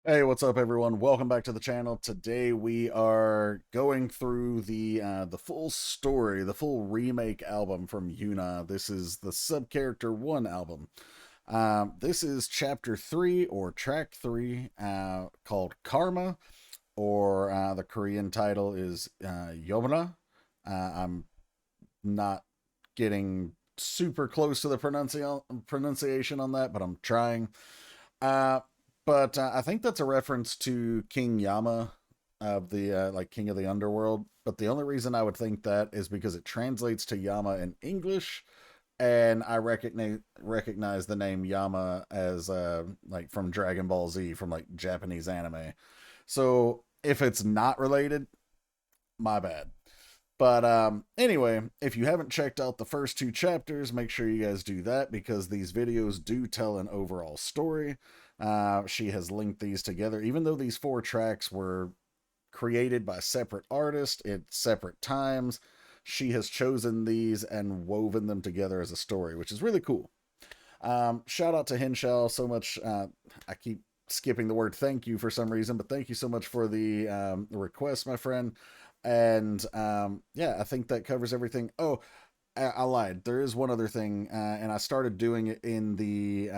Hey, what's up, everyone? Welcome back to the channel. Today we are going through the full story, the full remake album from Younha. This is the Subcharacter 1 album. This is chapter 3 or track 3, called Karma, or the Korean title is Younha. I'm not getting super close to the pronunciation on that, but I'm trying. Uh, but I think that's a reference to King Yama of the like King of the Underworld. But the only reason I would think that is because it translates to Yama in English, and I recognize the name Yama as like from Dragon Ball Z, from like Japanese anime. So if it's not related, my bad. But anyway, if you haven't checked out the first two chapters, make sure you guys do that because these videos do tell an overall story. She has linked these together, even though these four tracks were created by separate artists at separate times. She has chosen these and woven them together as a story, which is really cool. Shout out to Henshaw so much. I keep skipping the word thank you for some reason, but thank you so much for the request, my friend. And yeah, I think that covers everything. Oh, I lied. There is one other thing, and I started doing it in the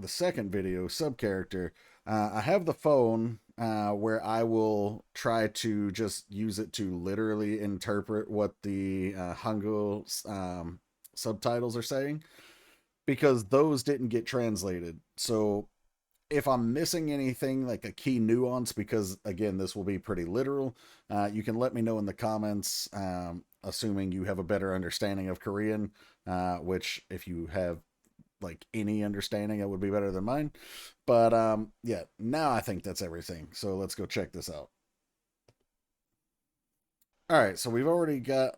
second video, sub character. I have the phone where I will try to just use it to literally interpret what the Hangul subtitles are saying, because those didn't get translated. So if I'm missing anything, like a key nuance, because again, this will be pretty literal, you can let me know in the comments, assuming you have a better understanding of Korean, which if you have like any understanding, it would be better than mine. But yeah, now I think that's everything. So let's go check this out. All right, so we've already got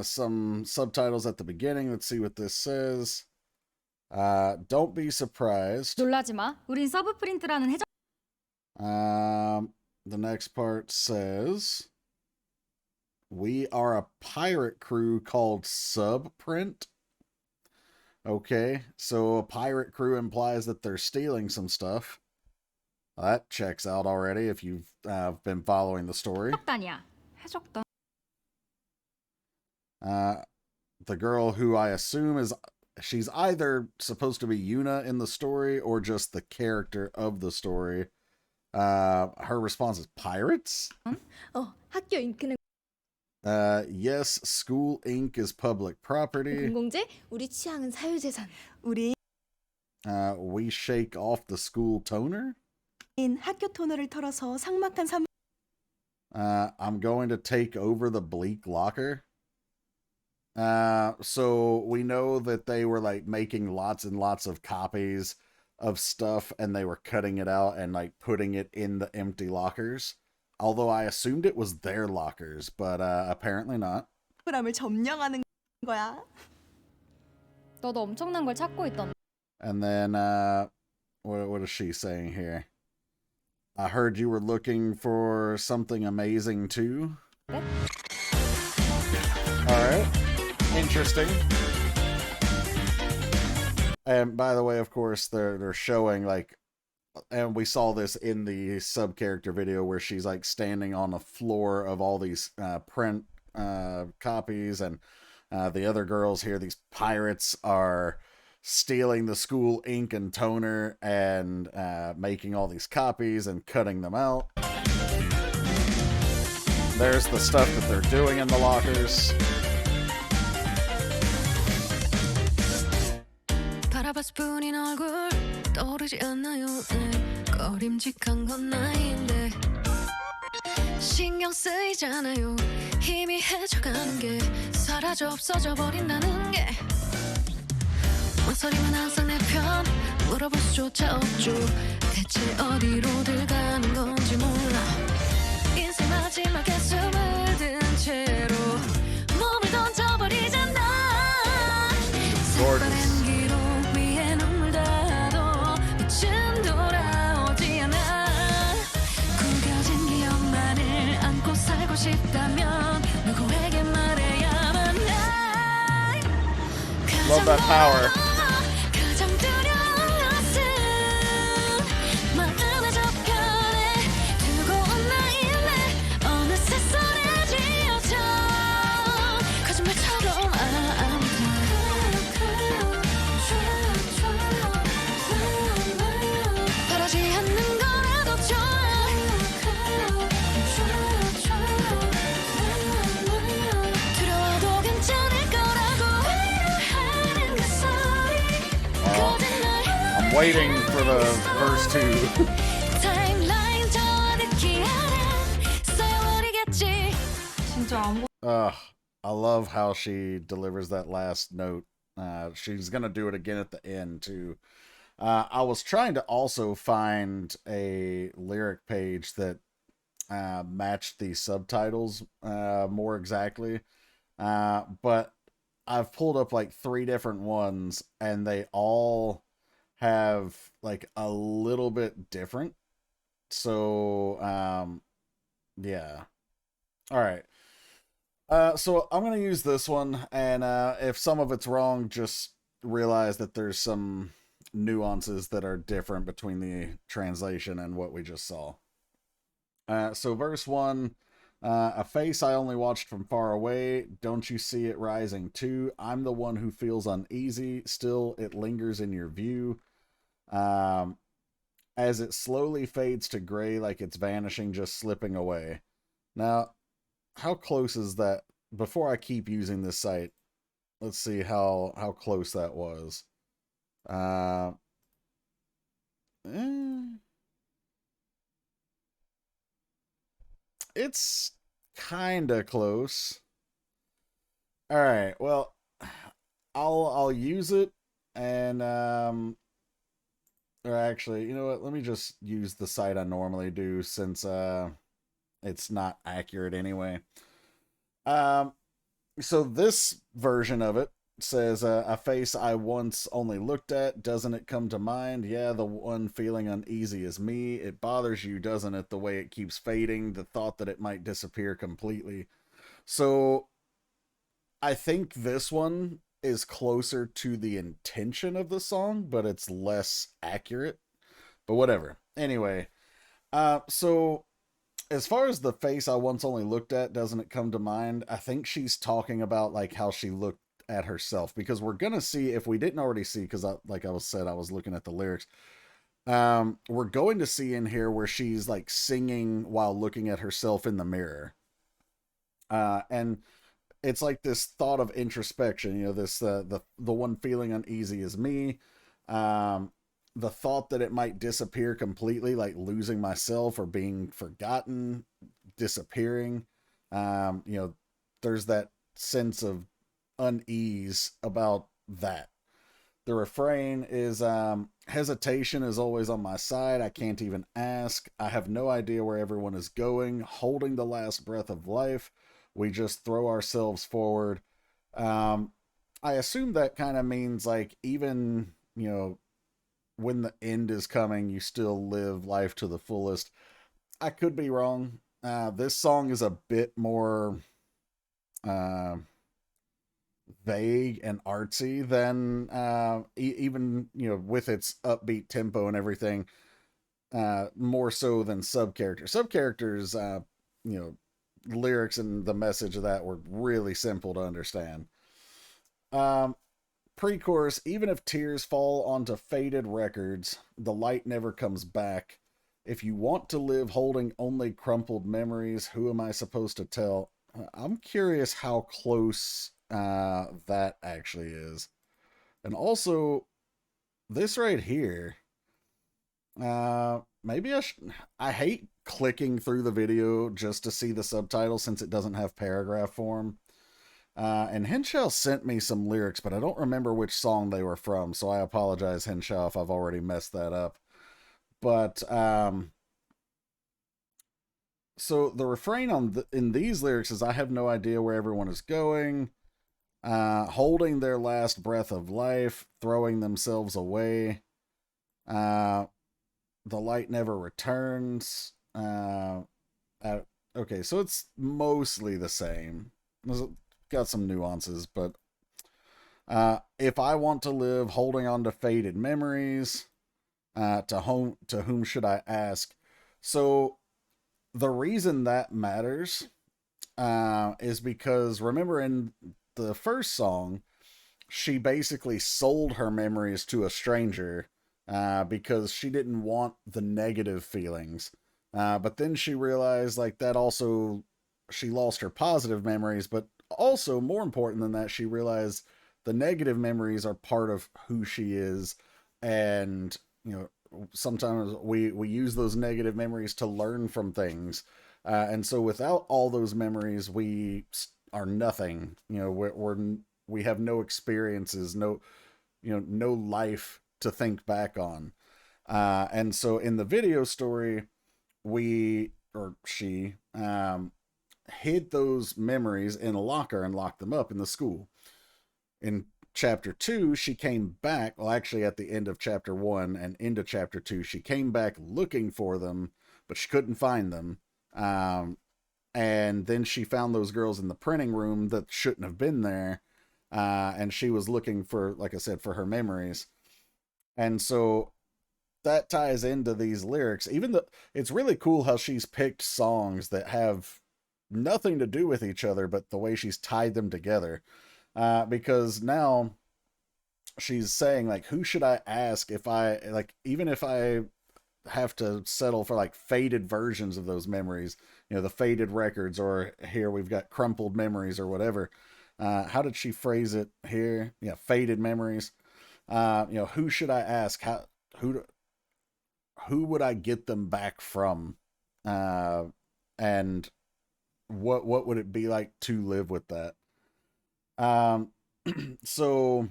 some subtitles at the beginning. Let's see what this says. Don't be surprised. 놀라지 마. 우린 서브 프린트라는 해적. The next part says, we are a pirate crew called Subprint. Okay, so a pirate crew implies that they're stealing some stuff. That checks out already if you've been following the story. 해적단이야. 해적단. The girl who I assume is, she's either supposed to be Younha in the story or just the character of the story. Her response is pirates? 학교 잉크는 Yes, school ink is public property. 공공재, 우리 취향은 사유재산. 우린 We shake off the school toner. 학교 토너를 털어서 삭막한 삶. I'm going to take over the bleak locker. So we know that they were like making lots and lots of copies of stuff, and they were cutting it out and like putting it in the empty lockers. Although I assumed it was their lockers, but apparently not. 사람을 점령하는 거야. 너도 엄청난 걸 찾고 있던. And then what is she saying here? I heard you were looking for something amazing too. 네? All right. Interesting. And by the way, of course, they're showing like, and we saw this in the sub character video where she's like standing on the floor of all these print copies, and the other girls here, these pirates, are stealing the school ink and toner and making all these copies and cutting them out. There's the stuff that they're doing in the lockers. 바라봤을 뿐인 얼굴 떠오르지 않나요? 꺼림직한 건 나인데 신경 쓰이잖아요. 힘이 헤쳐가는 게 사라져 없어져 버린다는 게 망설임은 항상 내 편 물어볼 수조차 없죠. 대체 어디로들 가는 건지 몰라. 인생 마지막에 숨을 든 채로 몸을 던져버리잖아. Gorgeous. Love that power. waiting for the verse 2. 타임라인 저 늦기 아래 써버리겠지. 진짜 안 I love how she delivers that last note. She's gonna do it again at the end too. I was trying to also find a lyric page that matched the subtitles more exactly, but I've pulled up like 3 different ones, and they all have like a little bit different. So yeah. All right. So I'm gonna use this one, and if some of it's wrong, just realize that there's some nuances that are different between the translation and what we just saw. So verse 1, a face I only watched from far away. Don't you see it rising too? I'm the one who feels uneasy. Still, it lingers in your view. As it slowly fades to gray, like it's vanishing, just slipping away. Now, how close is that? Before I keep using this site, let's see how close that was. It's kind of close. All right, well, I'll use it, and or actually, you know what? Let me just use the site I normally do, since it's not accurate anyway. So this version of it says, a face I once only looked at, doesn't it come to mind? Yeah, the one feeling uneasy is me. It bothers you, doesn't it, the way it keeps fading, the thought that it might disappear completely. So I think this one is closer to the intention of the song, but it's less accurate. But whatever. Anyway, so as far as the face I once only looked at, doesn't it come to mind? I think she's talking about like how she looked at herself, because we're gonna see, if we didn't already see, because like I said, I was looking at the lyrics. We're going to see in here where she's like singing while looking at herself in the mirror. And it's like this thought of introspection, you know, this the one feeling uneasy is me. The thought that it might disappear completely, like losing myself or being forgotten, disappearing. You know, there's that sense of unease about that. The refrain is, hesitation is always on my side. I can't even ask. I have no idea where everyone is going. Holding the last breath of life. We just throw ourselves forward. I assume that kind of means like, even, you know, when the end is coming, you still live life to the fullest. I could be wrong. This song is a bit more vague and artsy than even, you know, with its upbeat tempo and everything, more so than Subcharacter. Subcharacter's, you know, lyrics and the message of that were really simple to understand. Pre-chorus, even if tears fall onto faded records, the light never comes back. If you want to live holding only crumpled memories, who am I supposed to tell? I'm curious how close that actually is. And also, this right here, maybe I hate clicking through the video just to see the subtitle, since it doesn't have paragraph form. And Henshaw sent me some lyrics, but I don't remember which song they were from, so I apologize, Henshaw, if I've already messed that up. But so the refrain in these lyrics is, I have no idea where everyone is going, holding their last breath of life, throwing themselves away, the light never returns. Okay, so it's mostly the same. There's got some nuances, but if I want to live holding on to faded memories, to whom should I ask? So the reason that matters is because, remember, in the first song, she basically sold her memories to a stranger because she didn't want the negative feelings. But then she realized, like, that also, she lost her positive memories, but also, more important than that, she realized the negative memories are part of who she is, and sometimes we use those negative memories to learn from things. And so without all those memories, we are nothing. We have no experiences, no life to think back on. And so in the video story, she hid those memories in a locker and locked them up in the school. In chapter 2, she came back, well, actually at the end of chapter 1 and into chapter 2, she came back looking for them, but she couldn't find them. And then she found those girls in the printing room that shouldn't have been there. And she was looking for, like I said, for her memories. And so that ties into these lyrics. Even though it's really cool how she's picked songs that have nothing to do with each other, but the way she's tied them together. Because now she's saying, like, who should I ask if I, like, even if I have to settle for like faded versions of those memories, the faded records, or here we've got crumpled memories or whatever. How did she phrase it here? Yeah, faded memories. Who should I ask? Who would I get them back from? And what would it be like to live with that? So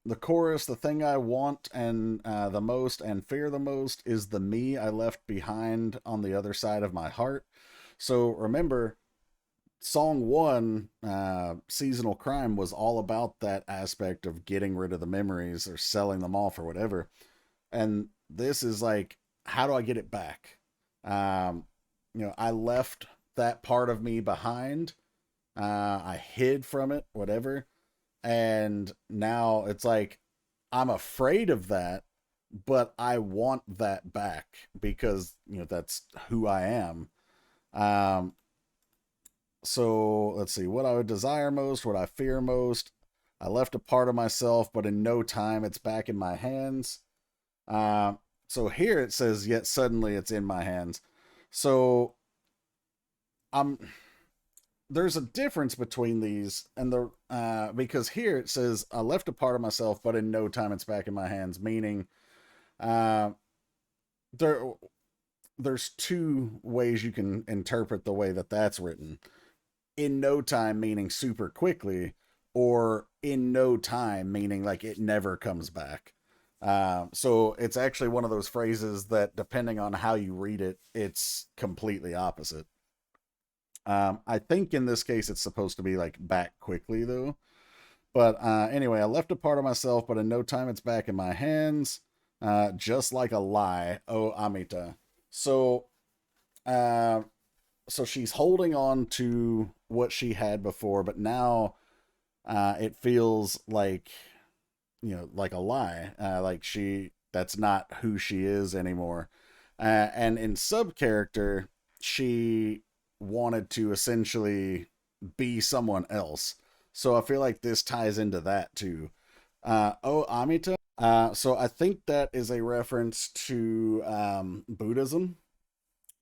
the chorus, the thing I want and the most and fear the most is the me I left behind on the other side of my heart. So remember, song 1, Seasonal Crime, was all about that aspect of getting rid of the memories or selling them off or whatever. And this is like, how do I get it back? I left that part of me behind. I hid from it, whatever. And now it's like, I'm afraid of that, but I want that back because, that's who I am. So let's see, what I would desire most, what I fear most. I left a part of myself, but in no time it's back in my hands. So here it says, yet suddenly it's in my hands. So there's a difference between these, and because here it says I left a part of myself, but in no time it's back in my hands, meaning there's two ways you can interpret the way that that's written. In no time meaning super quickly, or in no time meaning like it never comes back. So it's actually one of those phrases that, depending on how you read it, it's completely opposite. I think in this case it's supposed to be like back quickly though. But anyway, I left a part of myself, but in no time it's back in my hands. Just like a lie, oh Amita. So she's holding on to what she had before, but now it feels like, like a lie. Like that's not who she is anymore. And in sub character, she wanted to essentially be someone else. So I feel like this ties into that too. Oh Amita. So I think that is a reference to Buddhism.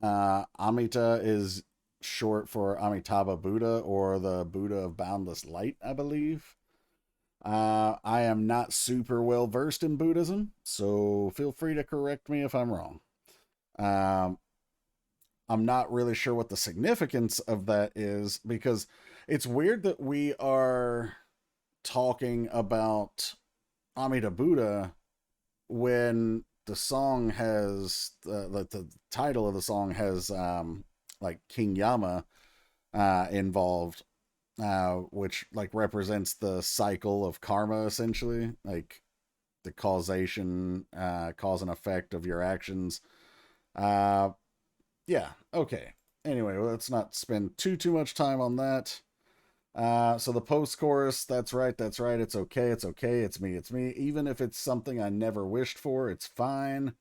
Amita is short for Amitabha Buddha, or the Buddha of Boundless Light, I believe. I am not super well versed in Buddhism, so feel free to correct me if I'm wrong. I'm not really sure what the significance of that is, because it's weird that we are talking about Amida Buddha when the song has the title of the song has like King Yama involved, which like represents the cycle of karma, essentially, like the causation, cause and effect of your actions. Yeah, okay. Anyway, let's not spend too much time on that. So the post-chorus, that's right, it's okay, it's me. Even if it's something I never wished for, it's fine.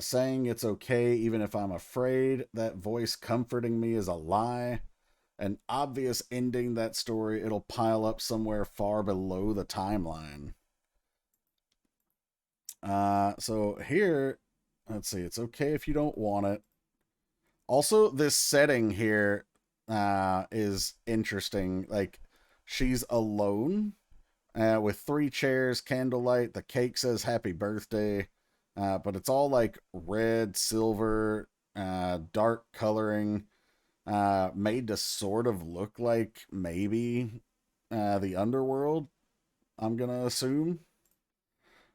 Saying it's okay even if I'm afraid, that voice comforting me is a lie. An obvious ending that story, it'll pile up somewhere far below the timeline. So here, let's see, it's okay if you don't want it. Also, this setting here is interesting. Like, she's alone with 3 chairs, candlelight. The cake says happy birthday. but it's all like red, silver, dark coloring, made to sort of look like maybe the underworld, I'm gonna assume.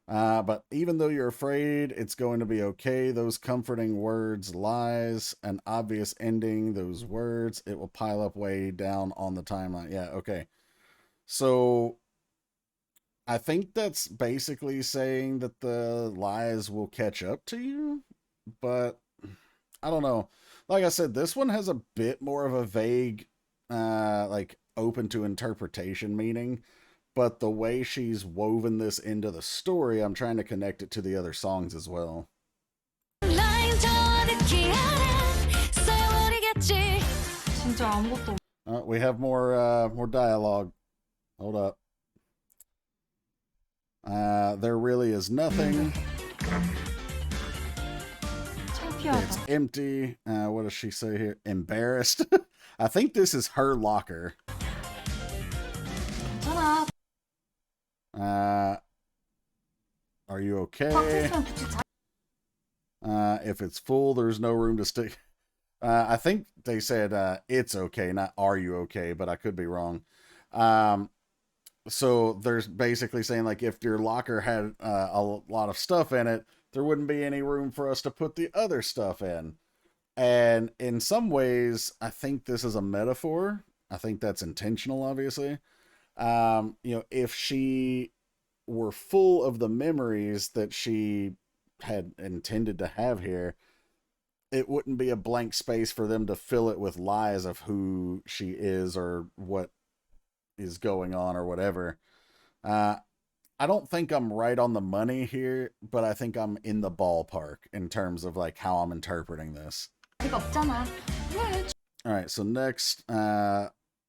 But even though you're afraid, it's going to be okay. Those comforting words, lies, an obvious ending, those words, it will pile up way down on the timeline. Yeah, okay. So I think that's basically saying that the lies will catch up to you, but I don't know. Like I said, this one has a bit more of a vague, like open to interpretation meaning, but the way she's woven this into the story, I'm trying to connect it to the other songs as well. 진짜 아무것도 We have more dialogue. Hold up. There really is nothing. It's 창피하다. empty. What does she say here? Embarrassed. I think this is her locker. 괜찮아. Are you okay? 꽉 붙이 If it's full, there's no room to stick. I think they said it's okay, not are you okay, but I could be wrong. So there's basically saying like if your locker had a lot of stuff in it, there wouldn't be any room for us to put the other stuff in. And in some ways, I think this is a metaphor. I think that's intentional, obviously. If she were full of the memories that she had intended to have here, it wouldn't be a blank space for them to fill it with lies of who she is or what is going on or whatever. I don't think I'm right on the money here, but I think I'm in the ballpark in terms of like how I'm interpreting this. 데가 없잖아. 그래. All right, so next,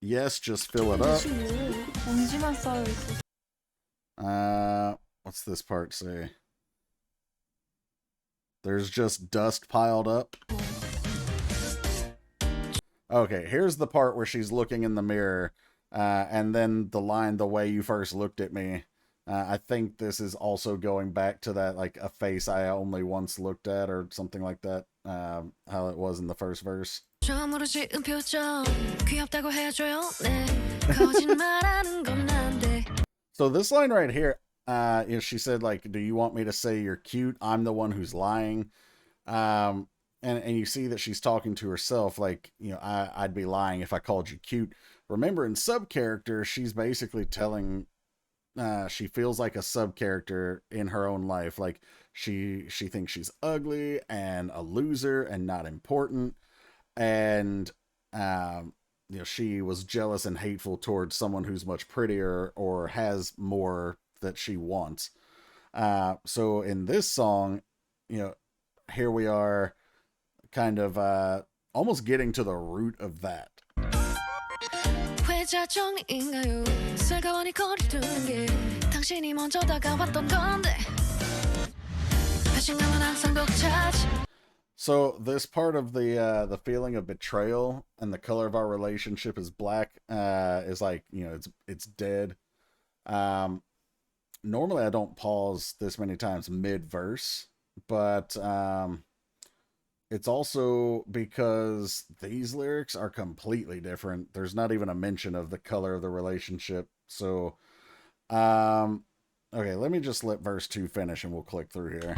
yes, just fill it up. 먼지만 쌓여 있어. What's this part say? There's just dust piled up. Okay, here's the part where she's looking in the mirror, and then the line, the way you first looked at me. I think this is also going back to that, like, a face I only once looked at, or something like that, how it was in the first verse. So this line right here, she said, like, do you want me to say you're cute? I'm the one who's lying. And you see that she's talking to herself, like, I'd be lying if I called you cute. Remember, in sub-character, she's basically telling, she feels like a sub-character in her own life. Like, she thinks she's ugly and a loser and not important. And, she was jealous and hateful towards someone who's much prettier or has more that she wants. So in this song, here we are kind of almost getting to the root of that. So this part of the feeling of betrayal and the color of our relationship is black is like, it's dead. Normally I don't pause this many times mid-verse, but it's also because these lyrics are completely different. There's not even a mention of the color of the relationship. So, okay, let me just let verse 2 finish and we'll click through here.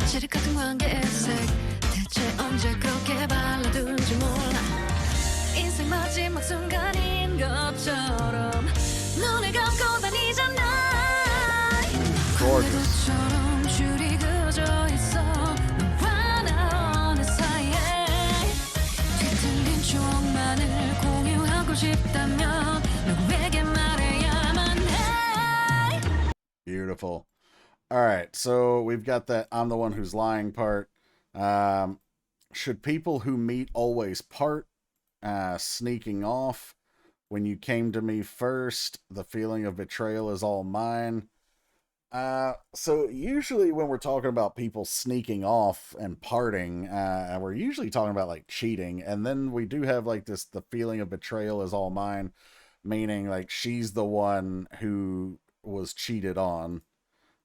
Gorgeous. Beautiful. All right, so we've got that I'm the one who's lying part. Should people who meet always part? Sneaking off. When you came to me first, the feeling of betrayal is all mine. So usually when we're talking about people sneaking off and parting, we're usually talking about like cheating. And then we do have like this, the feeling of betrayal is all mine, meaning like she's the one who was cheated on.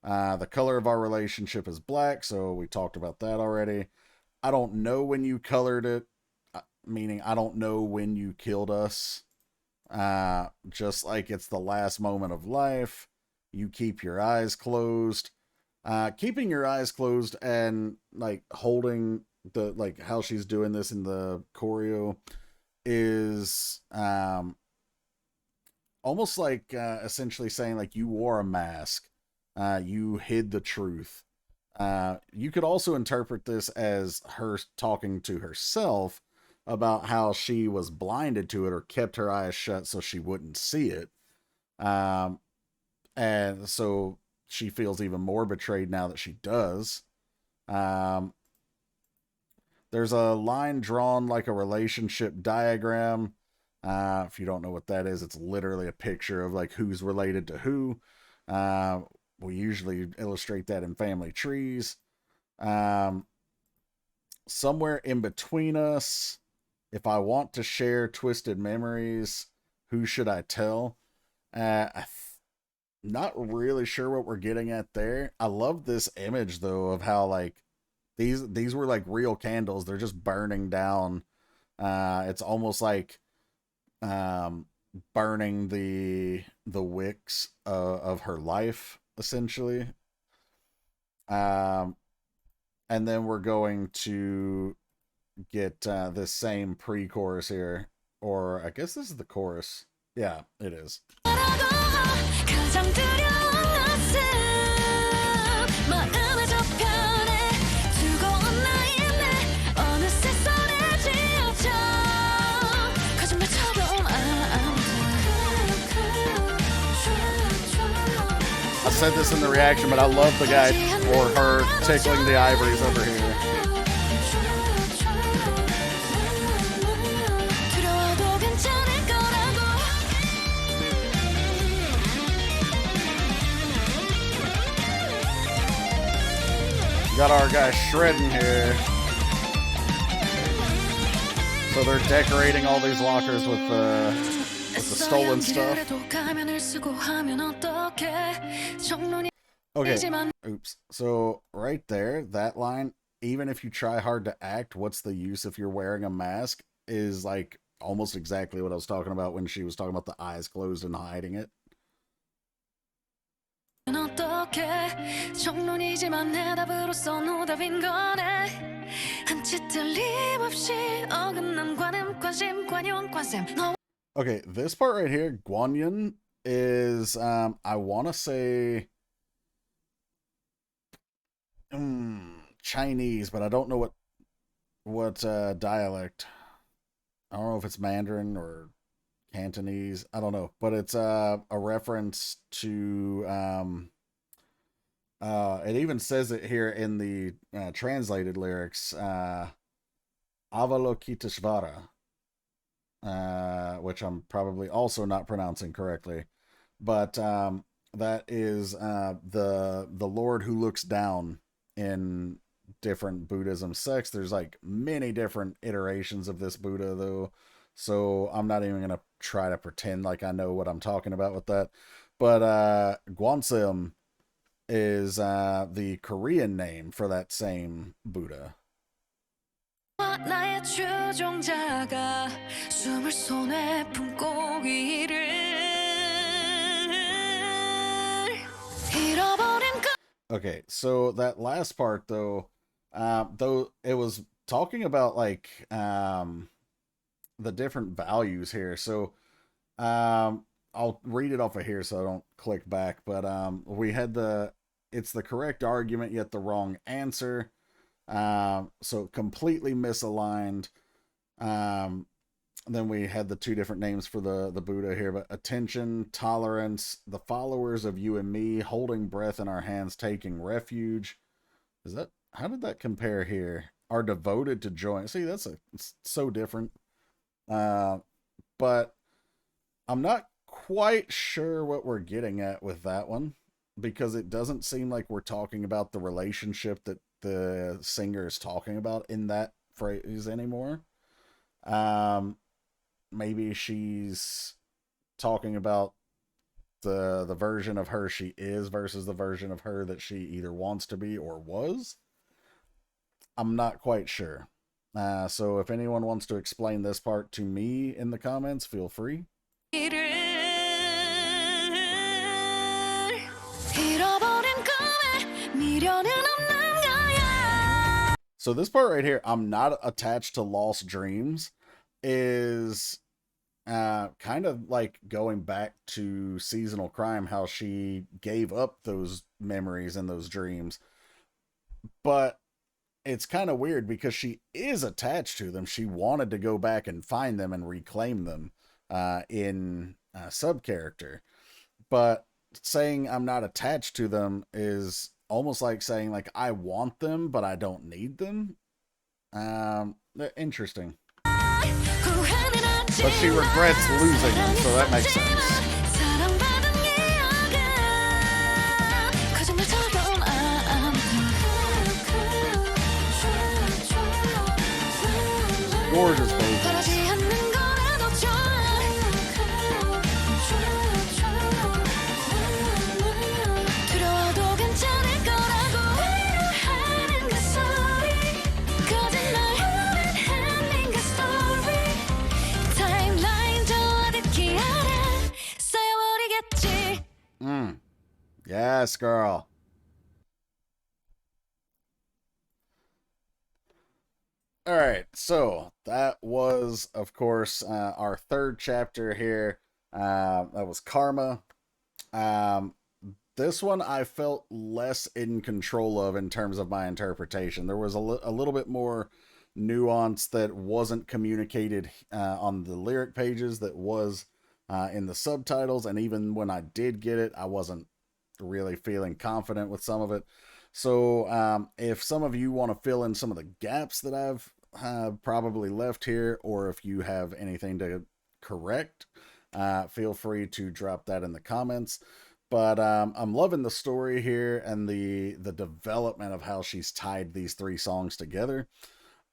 The color of our relationship is black, so we talked about that already. I don't know when you colored it, meaning I don't know when you killed us. Just like it's the last moment of life, you keep your eyes closed. Keeping your eyes closed and like holding the like how she's doing this in the choreo is almost like essentially saying like you wore a mask, you hid the truth. You could also interpret this as her talking to herself about how she was blinded to it or kept her eyes shut so she wouldn't see it. And so she feels even more betrayed now that she does. There's a line drawn like a relationship diagram. If you don't know what that is, it's literally a picture of like who's related to who. We usually illustrate that in family trees. Somewhere in between us, if I want to share twisted memories, who should I tell? Not really sure what we're getting at there. I love this image though of how like these were like real candles. They're just burning down. It's almost like burning the wicks of her life essentially. And then we're going to get this same pre-chorus here, or I guess this is the chorus. Yeah, it is. I said this in the reaction, but I love the guy or her tickling the ivories over here. Got our guy shredding here. So they're decorating all these lockers with the stolen stuff. Okay, oops. So right there, that line, even if you try hard to act, what's the use if you're wearing a mask, is like almost exactly what I was talking about when she was talking about the eyes closed and hiding it. Okay, this part right here, Guanyin, is I want to say Chinese, but I don't know what dialect. I don't know if it's Mandarin or Cantonese. I don't know, but it's a reference to it even says it here in the translated lyrics, Avalokiteshvara, which I'm probably also not pronouncing correctly, but that is the Lord who looks down in different Buddhism sects. There's like many different iterations of this Buddha though, so I'm not even gonna try to pretend like I know what I'm talking about with that. But Gwansim is the Korean name for that same Buddha. Okay, so that last part though it was talking about like the different values here. So I'll read it off of here so I don't click back, but we had it's the correct argument yet the wrong answer. So completely misaligned. Then we had the two different names for the Buddha here, but attention, tolerance, the followers of you and me, holding breath in our hands, taking refuge. Is that, how did that compare here? Are devoted to join. See, it's so different. But I'm not quite sure what we're getting at with that one, because it doesn't seem like we're talking about the relationship that the singer is talking about in that phrase anymore. Maybe she's talking about the version of her she is versus the version of her that she either wants to be or was. I'm not quite sure. So if anyone wants to explain this part to me in the comments, feel free. So this part right here, I'm not attached to lost dreams, is kind of like going back to Seasonal Crime, how she gave up those memories and those dreams. But it's kind of weird because she is attached to them. She wanted to go back and find them and reclaim them in sub character. But saying I'm not attached to them is almost like saying like I want them but I don't need them. Interesting. But she regrets losing them, so that makes sense. Gorgeous vocals. Yes, girl. All right, so that was, of course, our third chapter here. That was Karma. This one I felt less in control of in terms of my interpretation. There was a little bit more nuance that wasn't communicated on the lyric pages that was in the subtitles, and even when I did get it, I wasn't really feeling confident with some of it. So if some of you want to fill in some of the gaps that I've probably left here, or if you have anything to correct, feel free to drop that in the comments. But I'm loving the story here and the development of how she's tied these three songs together.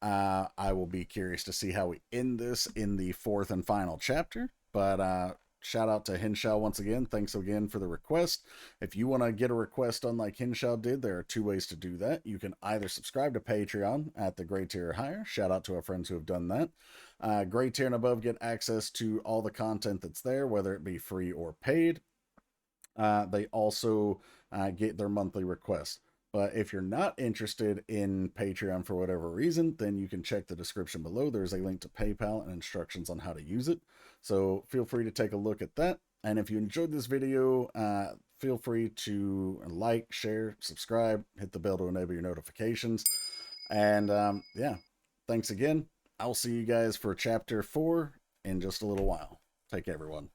I will be curious to see how we end this in the fourth and final chapter. But shout out to Hinshaw once again. Thanks again for the request. If you want to get a request on like Hinshaw did, there are two ways to do that. You can either subscribe to Patreon at the Gray Tier or higher. Shout out to our friends who have done that. Gray Tier and above get access to all the content that's there, whether it be free or paid. They also get their monthly requests. But if you're not interested in Patreon for whatever reason, then you can check the description below. There's a link to PayPal and instructions on how to use it. So feel free to take a look at that. And if you enjoyed this video, feel free to like, share, subscribe, hit the bell to enable your notifications. And yeah, thanks again. I'll see you guys for chapter 4 in just a little while. Take care, everyone.